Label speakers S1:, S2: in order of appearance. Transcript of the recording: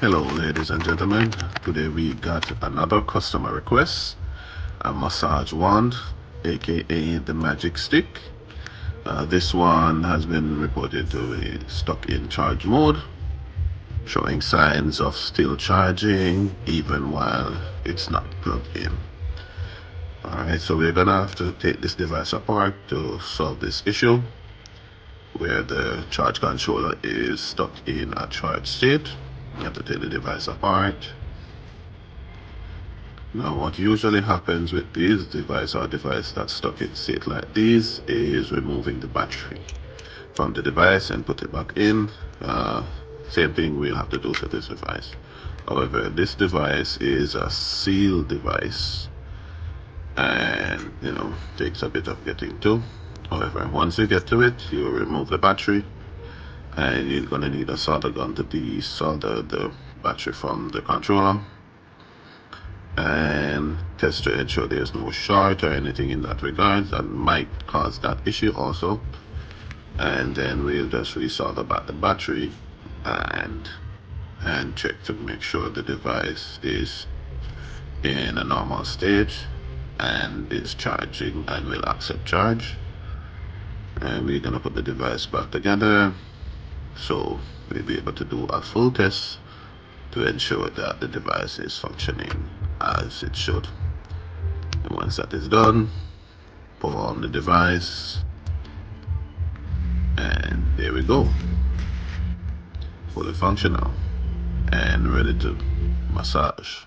S1: Hello ladies and gentlemen, today we got another customer request, a massage wand, aka the magic stick. This one has been reported to be stuck in charge mode, showing signs of still charging even while it's not plugged in. Alright, so we're gonna have to take this device apart to solve this issue where the charge controller is stuck in a charge state. You have to take the device apart. Now what usually happens with these device that's stuck in state like these is removing the battery from the device and put it back in. Same thing we'll have to do to this device. However, this device is a sealed device and takes a bit of getting to. However, once you get to it, you remove the battery and you're gonna need a solder gun to desolder the battery from the controller and test to ensure there's no short or anything in that regard that might cause that issue also. And then we'll just resolder back the battery and check to make sure the device is in a normal state and is charging and will accept charge. And we're gonna put the device back together so we'll be able to do a full test to ensure that the device is functioning as it should. And once that is done, power on the device, and there we go, fully functional and ready to massage.